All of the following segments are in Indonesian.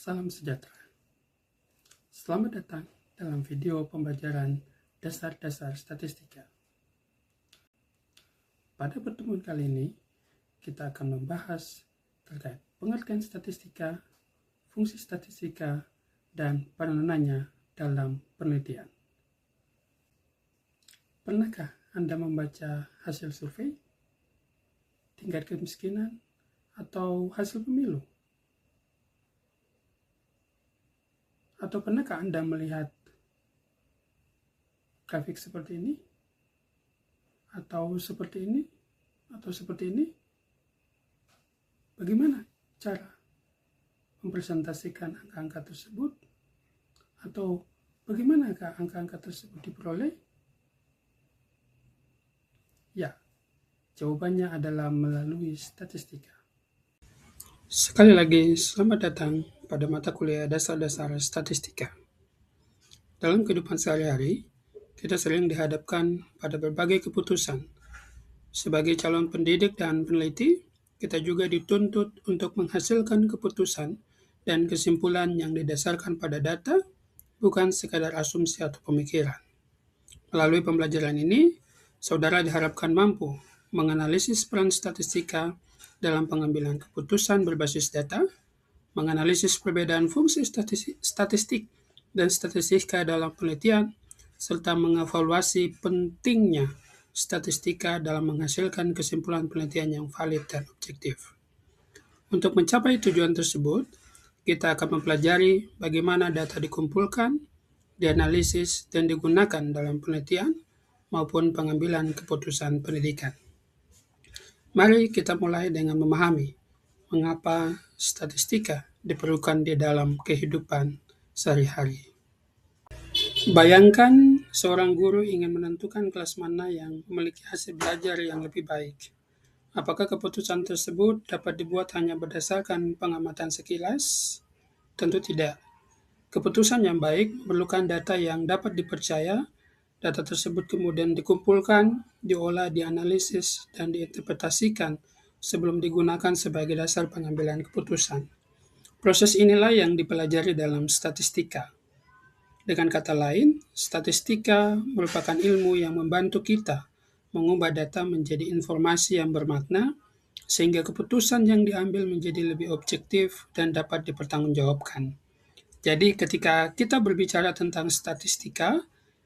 Salam sejahtera. Selamat datang dalam video pembelajaran dasar-dasar statistika. Pada pertemuan kali ini, kita akan membahas terkait pengertian statistika, fungsi statistika, dan peranannya dalam penelitian. Pernahkah Anda membaca hasil survei, tingkat kemiskinan, atau hasil pemilu? Atau pernahkah Anda melihat grafik seperti ini? Atau seperti ini? Atau seperti ini? Bagaimana cara mempresentasikan angka-angka tersebut? Atau bagaimanakah angka-angka tersebut diperoleh? Ya, jawabannya adalah melalui statistika. Sekali lagi, selamat datang pada mata kuliah dasar-dasar statistika. Dalam kehidupan sehari-hari, kita sering dihadapkan pada berbagai keputusan. Sebagai calon pendidik dan peneliti, kita juga dituntut untuk menghasilkan keputusan dan kesimpulan yang didasarkan pada data, bukan sekadar asumsi atau pemikiran. Melalui pembelajaran ini, saudara diharapkan mampu menganalisis peran statistika dalam pengambilan keputusan berbasis data, menganalisis perbedaan fungsi statistik dan statistika dalam penelitian, serta mengevaluasi pentingnya statistika dalam menghasilkan kesimpulan penelitian yang valid dan objektif. Untuk mencapai tujuan tersebut, kita akan mempelajari bagaimana data dikumpulkan, dianalisis, dan digunakan dalam penelitian maupun pengambilan keputusan pendidikan. Mari kita mulai dengan memahami mengapa statistika diperlukan di dalam kehidupan sehari-hari. Bayangkan seorang guru ingin menentukan kelas mana yang memiliki hasil belajar yang lebih baik. Apakah keputusan tersebut dapat dibuat hanya berdasarkan pengamatan sekilas? Tentu tidak. Keputusan yang baik memerlukan data yang dapat dipercaya. Data tersebut kemudian dikumpulkan, diolah, dianalisis, dan diinterpretasikan sebelum digunakan sebagai dasar pengambilan keputusan. Proses inilah yang dipelajari dalam statistika. Dengan kata lain, statistika merupakan ilmu yang membantu kita mengubah data menjadi informasi yang bermakna, sehingga keputusan yang diambil menjadi lebih objektif dan dapat dipertanggungjawabkan. Jadi ketika kita berbicara tentang statistika,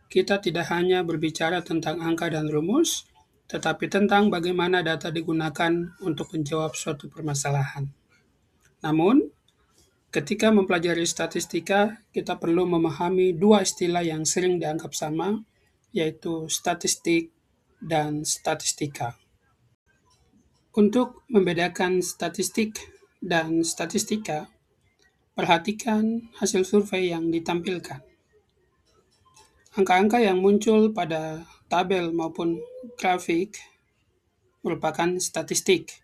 kita tidak hanya berbicara tentang angka dan rumus, tetapi tentang bagaimana data digunakan untuk menjawab suatu permasalahan. Namun, ketika mempelajari statistika, kita perlu memahami dua istilah yang sering dianggap sama, yaitu statistik dan statistika. Untuk membedakan statistik dan statistika, perhatikan hasil survei yang ditampilkan. Angka-angka yang muncul pada tabel maupun grafik merupakan statistik,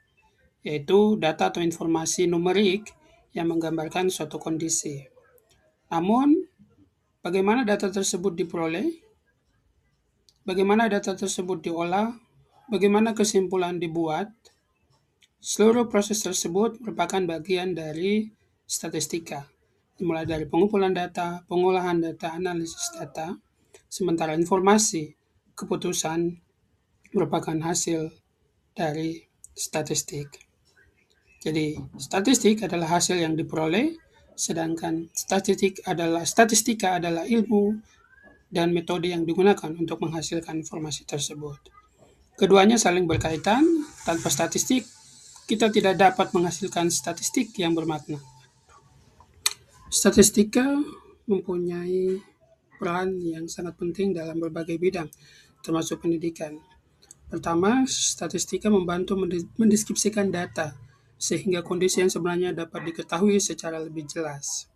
yaitu data atau informasi numerik yang menggambarkan suatu kondisi. Namun, bagaimana data tersebut diperoleh? Bagaimana data tersebut diolah? Bagaimana kesimpulan dibuat? Seluruh proses tersebut merupakan bagian dari statistika, dimulai dari pengumpulan data, pengolahan data, analisis data, sementara informasi keputusan merupakan hasil dari statistik. Jadi, statistik adalah hasil yang diperoleh, sedangkan statistika adalah ilmu dan metode yang digunakan untuk menghasilkan informasi tersebut. Keduanya saling berkaitan. Tanpa statistik, kita tidak dapat menghasilkan statistik yang bermakna. Statistika mempunyai peran yang sangat penting dalam berbagai bidang, termasuk pendidikan. Pertama, statistika membantu mendeskripsikan data, sehingga kondisi yang sebenarnya dapat diketahui secara lebih jelas.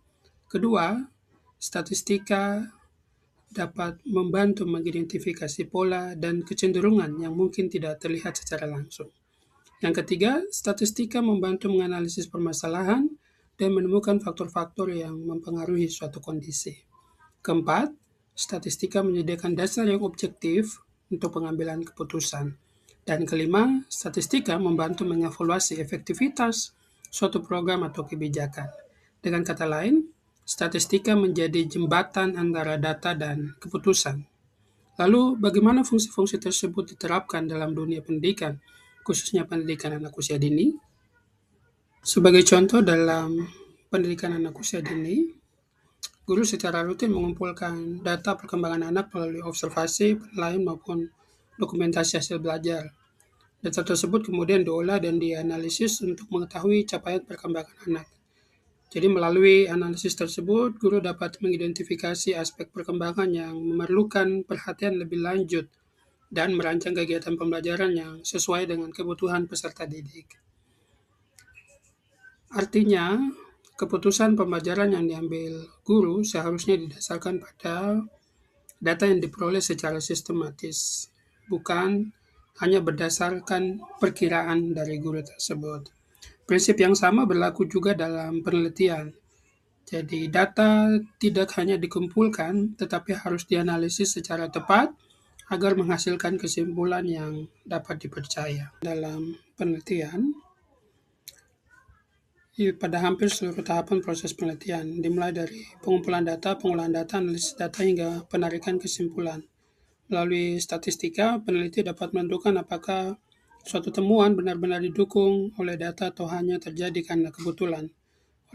Kedua, statistika dapat membantu mengidentifikasi pola dan kecenderungan yang mungkin tidak terlihat secara langsung. Yang ketiga, statistika membantu menganalisis permasalahan dan menemukan faktor-faktor yang mempengaruhi suatu kondisi. Keempat, statistika menyediakan dasar yang objektif untuk pengambilan keputusan. Dan kelima, statistika membantu mengevaluasi efektivitas suatu program atau kebijakan. Dengan kata lain, statistika menjadi jembatan antara data dan keputusan. Lalu, bagaimana fungsi-fungsi tersebut diterapkan dalam dunia pendidikan, khususnya pendidikan anak usia dini? Sebagai contoh, dalam pendidikan anak usia dini, guru secara rutin mengumpulkan data perkembangan anak melalui observasi, penilaian, maupun dokumentasi hasil belajar. Data tersebut kemudian diolah dan dianalisis untuk mengetahui capaian perkembangan anak. Jadi melalui analisis tersebut, guru dapat mengidentifikasi aspek perkembangan yang memerlukan perhatian lebih lanjut dan merancang kegiatan pembelajaran yang sesuai dengan kebutuhan peserta didik. Artinya, keputusan pembelajaran yang diambil guru seharusnya didasarkan pada data yang diperoleh secara sistematis, bukan hanya berdasarkan perkiraan dari guru tersebut. Prinsip yang sama berlaku juga dalam penelitian. Jadi, data tidak hanya dikumpulkan, tetapi harus dianalisis secara tepat agar menghasilkan kesimpulan yang dapat dipercaya. Dalam penelitian, pada hampir seluruh tahapan proses penelitian, dimulai dari pengumpulan data, pengolahan data, analisis data, hingga penarikan kesimpulan. Melalui statistika, peneliti dapat menentukan apakah suatu temuan benar-benar didukung oleh data atau hanya terjadi karena kebetulan.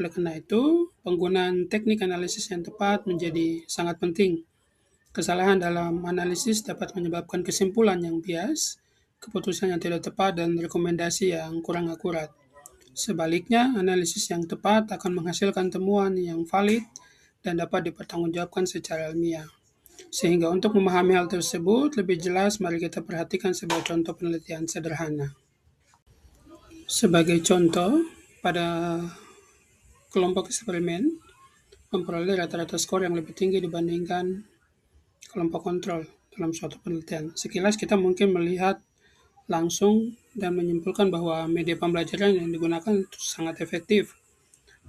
Oleh karena itu, penggunaan teknik analisis yang tepat menjadi sangat penting. Kesalahan dalam analisis dapat menyebabkan kesimpulan yang bias, keputusan yang tidak tepat, dan rekomendasi yang kurang akurat. Sebaliknya, analisis yang tepat akan menghasilkan temuan yang valid dan dapat dipertanggungjawabkan secara ilmiah. Sehingga untuk memahami hal tersebut lebih jelas, mari kita perhatikan sebuah contoh penelitian sederhana. Sebagai contoh, pada kelompok eksperimen memperoleh rata-rata skor yang lebih tinggi dibandingkan kelompok kontrol dalam suatu penelitian. Sekilas kita mungkin melihat langsung dan menyimpulkan bahwa media pembelajaran yang digunakan itu sangat efektif.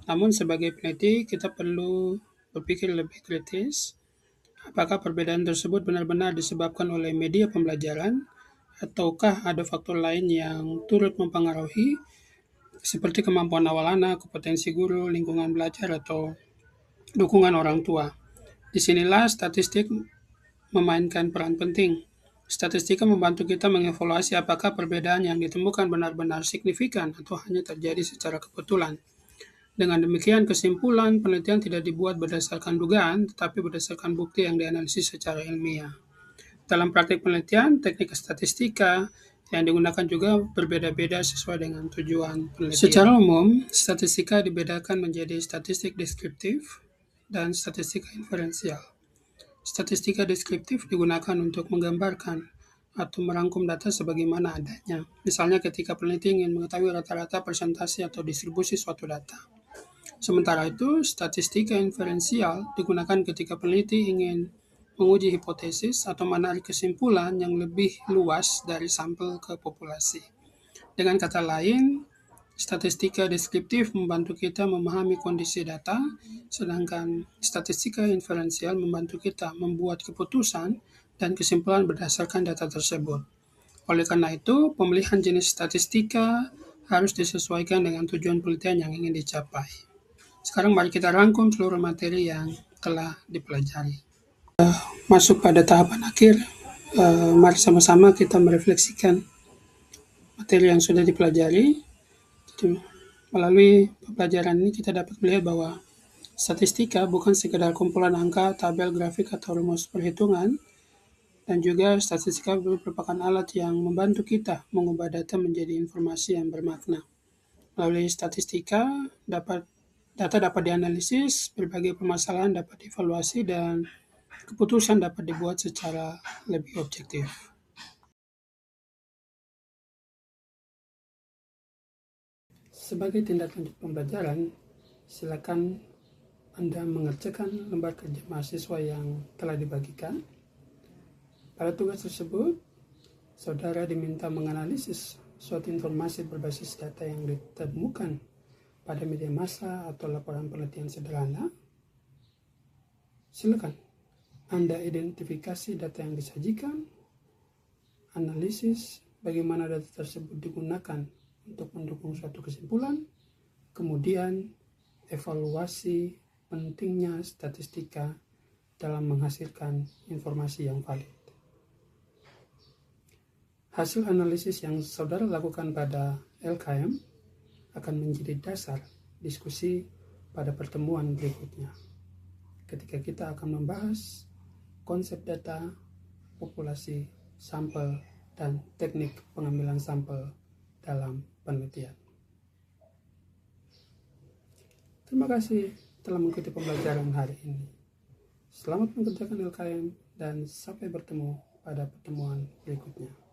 Namun sebagai peneliti, kita perlu berpikir lebih kritis. Apakah perbedaan tersebut benar-benar disebabkan oleh media pembelajaran, ataukah ada faktor lain yang turut mempengaruhi, seperti kemampuan awal anak, kompetensi guru, lingkungan belajar, atau dukungan orang tua? Disinilah statistik memainkan peran penting. Statistika membantu kita mengevaluasi apakah perbedaan yang ditemukan benar-benar signifikan atau hanya terjadi secara kebetulan. Dengan demikian, kesimpulan penelitian tidak dibuat berdasarkan dugaan, tetapi berdasarkan bukti yang dianalisis secara ilmiah. Dalam praktik penelitian, teknik statistika yang digunakan juga berbeda-beda sesuai dengan tujuan penelitian. Secara umum, statistika dibedakan menjadi statistik deskriptif dan statistika inferensial. Statistika deskriptif digunakan untuk menggambarkan atau merangkum data sebagaimana adanya. Misalnya ketika peneliti ingin mengetahui rata-rata persentase atau distribusi suatu data. Sementara itu, statistika inferensial digunakan ketika peneliti ingin menguji hipotesis atau menarik kesimpulan yang lebih luas dari sampel ke populasi. Dengan kata lain, statistika deskriptif membantu kita memahami kondisi data, sedangkan statistika inferensial membantu kita membuat keputusan dan kesimpulan berdasarkan data tersebut. Oleh karena itu, pemilihan jenis statistika harus disesuaikan dengan tujuan penelitian yang ingin dicapai. Sekarang mari kita rangkum seluruh materi yang telah dipelajari. Masuk pada tahapan akhir, mari sama-sama kita merefleksikan materi yang sudah dipelajari. Jadi, melalui pembelajaran ini kita dapat melihat bahwa statistika bukan sekedar kumpulan angka, tabel, grafik, atau rumus perhitungan, dan juga statistika merupakan alat yang membantu kita mengubah data menjadi informasi yang bermakna. Melalui statistika, data dapat dianalisis, berbagai permasalahan dapat dievaluasi, dan keputusan dapat dibuat secara lebih objektif. Sebagai tindak lanjut pembelajaran, silakan Anda mengerjakan lembar kerja mahasiswa yang telah dibagikan. Pada tugas tersebut, saudara diminta menganalisis suatu informasi berbasis data yang ditemukan pada media massa atau laporan penelitian sederhana. Silakan Anda identifikasi data yang disajikan, analisis bagaimana data tersebut digunakan untuk mendukung suatu kesimpulan, kemudian evaluasi pentingnya statistika dalam menghasilkan informasi yang valid. Hasil analisis yang saudara lakukan pada LKM akan menjadi dasar diskusi pada pertemuan berikutnya, ketika kita akan membahas konsep data, populasi, sampel, dan teknik pengambilan sampel dalam penelitian. Terima kasih telah mengikuti pembelajaran hari ini. Selamat mengerjakan LKM dan sampai bertemu pada pertemuan berikutnya.